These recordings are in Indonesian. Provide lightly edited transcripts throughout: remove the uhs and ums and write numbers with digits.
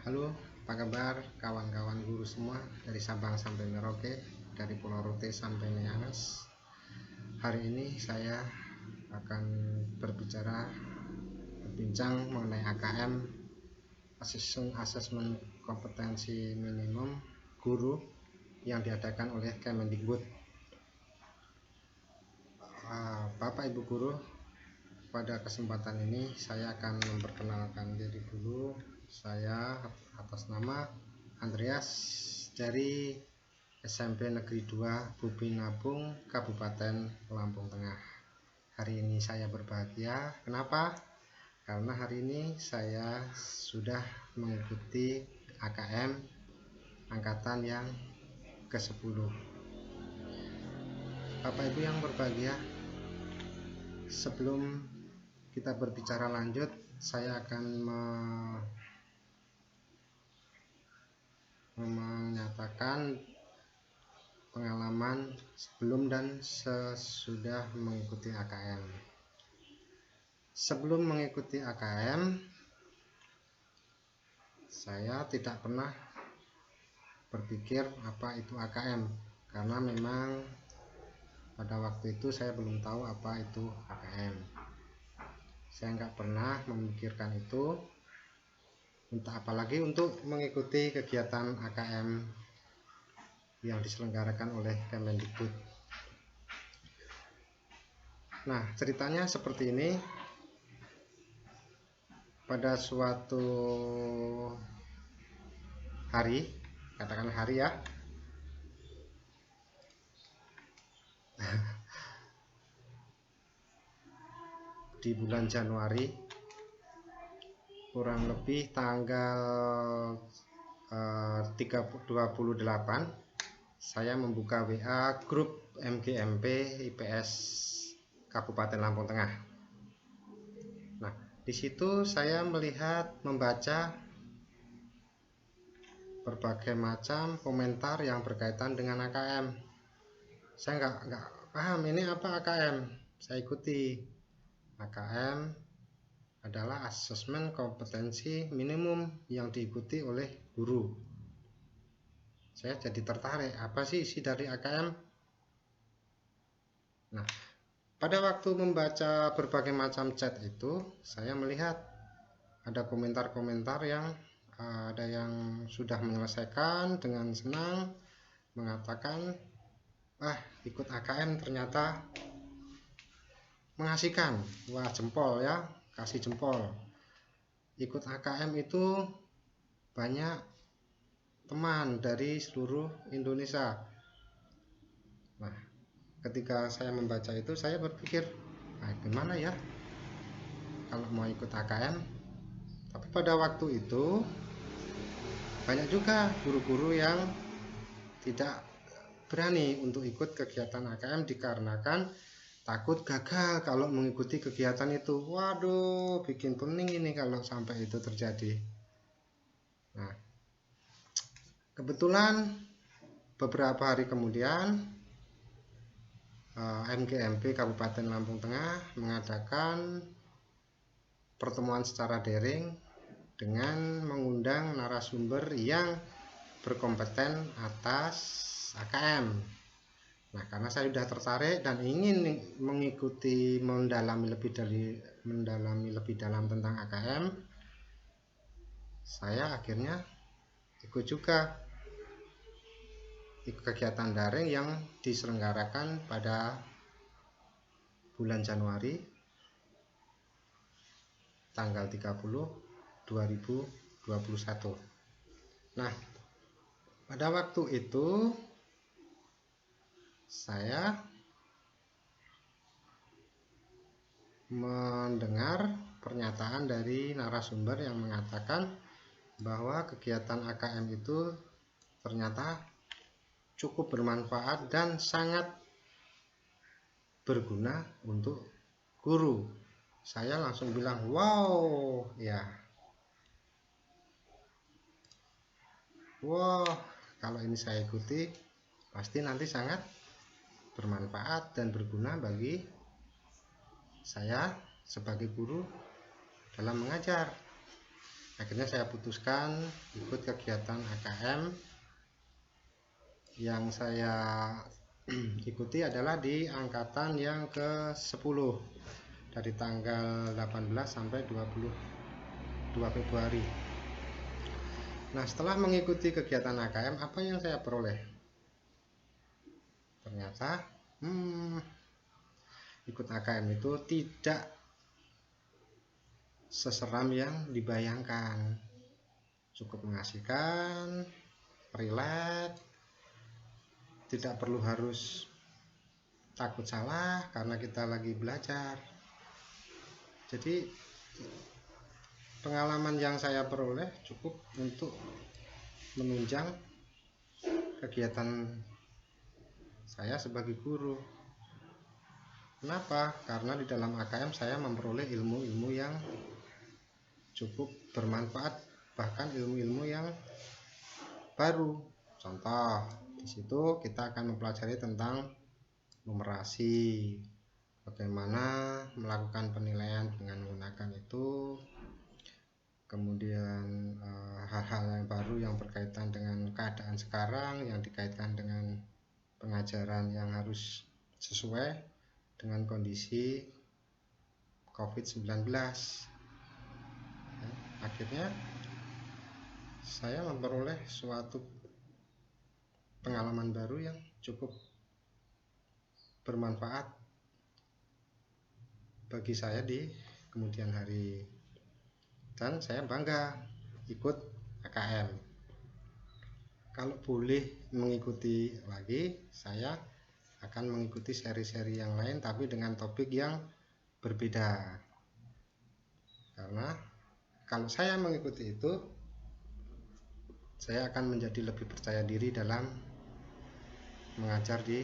Halo, apa kabar kawan-kawan guru semua dari Sabang sampai Merauke, dari Pulau Rote sampai Miangas. Hari ini saya akan berbincang mengenai AKM, Asesmen Kompetensi Minimum Guru yang diadakan oleh Kemendikbud. Bapak Ibu Guru, pada kesempatan ini saya akan memperkenalkan diri dulu. Saya atas nama Andreas dari SMP Negeri 2 Bubinabung, Kabupaten Lampung Tengah. Hari ini saya berbahagia. Kenapa? Karena hari ini saya sudah mengikuti AKM angkatan yang ke-10. Bapak Ibu yang berbahagia, sebelum kita berbicara lanjut, saya akan menyatakan pengalaman sebelum dan sesudah mengikuti AKM. Sebelum mengikuti AKM, saya tidak pernah berpikir apa itu AKM, karena memang pada waktu itu saya belum tahu apa itu AKM. Saya nggak pernah memikirkan itu, entah apalagi untuk mengikuti kegiatan AKM yang diselenggarakan oleh Kemendikbud. Nah, ceritanya seperti ini. Pada suatu hari, katakan hari ya, di bulan Januari, kurang lebih tanggal 28, saya membuka WA grup MGMP IPS Kabupaten Lampung Tengah. Nah, di situ saya membaca berbagai macam komentar yang berkaitan dengan AKM. Saya nggak paham ini apa AKM. Saya ikuti. AKM adalah asesmen kompetensi minimum yang diikuti oleh guru. Saya jadi tertarik, apa sih isi dari AKM? Nah, pada waktu membaca berbagai macam chat itu, saya melihat ada komentar-komentar yang ada yang sudah menyelesaikan dengan senang, mengatakan, ikut AKM ternyata mengasihkan. Wah, jempol ya, kasih jempol. Ikut AKM itu banyak teman dari seluruh Indonesia. Nah, ketika saya membaca itu, saya berpikir, gimana ya kalau mau ikut AKM? Tapi pada waktu itu banyak juga guru-guru yang tidak berani untuk ikut kegiatan AKM dikarenakan takut gagal kalau mengikuti kegiatan itu. Waduh, bikin pening ini kalau sampai itu terjadi. Nah, kebetulan beberapa hari kemudian MGMP Kabupaten Lampung Tengah mengadakan pertemuan secara daring dengan mengundang narasumber yang berkompeten atas AKM. Nah, karena saya sudah tertarik dan ingin mengikuti mendalami lebih dalam tentang AKM, saya akhirnya ikut juga kegiatan daring yang diselenggarakan pada bulan Januari tanggal 30 2021. Nah, pada waktu itu saya mendengar pernyataan dari narasumber yang mengatakan bahwa kegiatan AKM itu ternyata cukup bermanfaat dan sangat berguna untuk guru. Saya langsung bilang, wow, ya. Wow, kalau ini saya ikuti, pasti nanti sangat bermanfaat dan berguna bagi saya sebagai guru dalam mengajar. Akhirnya saya putuskan ikut kegiatan AKM. Yang saya ikuti adalah di angkatan yang ke-10 dari tanggal 18 sampai 22 Februari. Nah, setelah mengikuti kegiatan AKM, apa yang saya peroleh? Ternyata ikut AKM itu tidak seseram yang dibayangkan. Cukup mengasihkan, relate, tidak perlu harus takut salah karena kita lagi belajar. Jadi pengalaman yang saya peroleh cukup untuk menunjang kegiatan saya sebagai guru. Kenapa? Karena di dalam AKM saya memperoleh ilmu-ilmu yang cukup bermanfaat, bahkan ilmu-ilmu yang baru. Contoh, di situ kita akan mempelajari tentang numerasi, bagaimana melakukan penilaian dengan menggunakan itu, kemudian hal-hal yang baru yang berkaitan dengan keadaan sekarang, yang dikaitkan dengan pengajaran yang harus sesuai dengan kondisi COVID-19. Akhirnya saya memperoleh suatu pengalaman baru yang cukup bermanfaat bagi saya di kemudian hari, dan saya bangga ikut AKM. Kalau boleh mengikuti lagi, saya akan mengikuti seri-seri yang lain tapi dengan topik yang berbeda. Karena kalau saya mengikuti itu, saya akan menjadi lebih percaya diri dalam mengajar di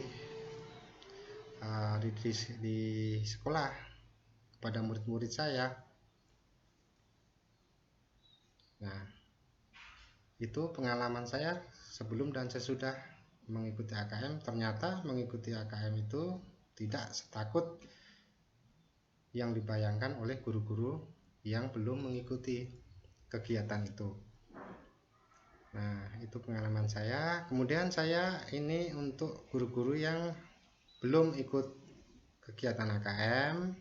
sekolah kepada murid-murid saya. Nah, itu pengalaman saya sebelum dan sesudah mengikuti AKM. Ternyata mengikuti AKM itu tidak setakut yang dibayangkan oleh guru-guru yang belum mengikuti kegiatan itu. Nah, itu pengalaman saya. Kemudian saya ini untuk guru-guru yang belum ikut kegiatan AKM,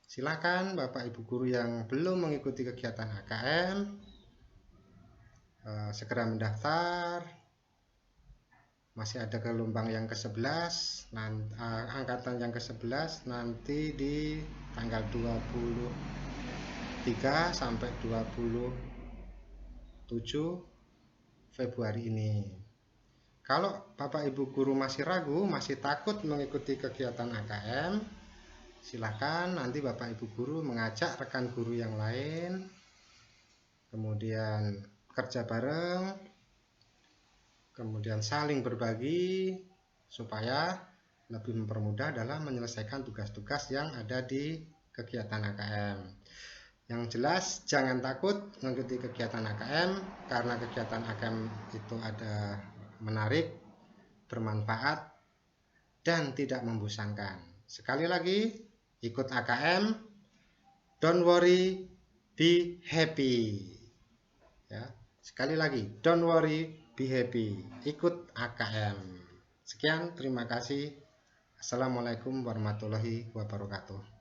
silakan Bapak Ibu guru yang belum mengikuti kegiatan AKM segera mendaftar. Masih ada gelombang yang ke-11, angkatan yang ke-11 nanti di tanggal 23 sampai 27 Februari ini. Kalau Bapak Ibu guru masih ragu, masih takut mengikuti kegiatan AKM, silakan nanti Bapak Ibu guru mengajak rekan guru yang lain, kemudian kerja bareng, kemudian saling berbagi supaya lebih mempermudah dalam menyelesaikan tugas-tugas yang ada di kegiatan AKM. Yang jelas jangan takut mengikuti kegiatan AKM, karena kegiatan AKM itu ada menarik, bermanfaat, dan tidak membosankan. Sekali lagi, ikut AKM, don't worry, be happy. Ya, sekali lagi, don't worry, be happy. Ikut AKM. Sekian, terima kasih. Assalamualaikum warahmatullahi wabarakatuh.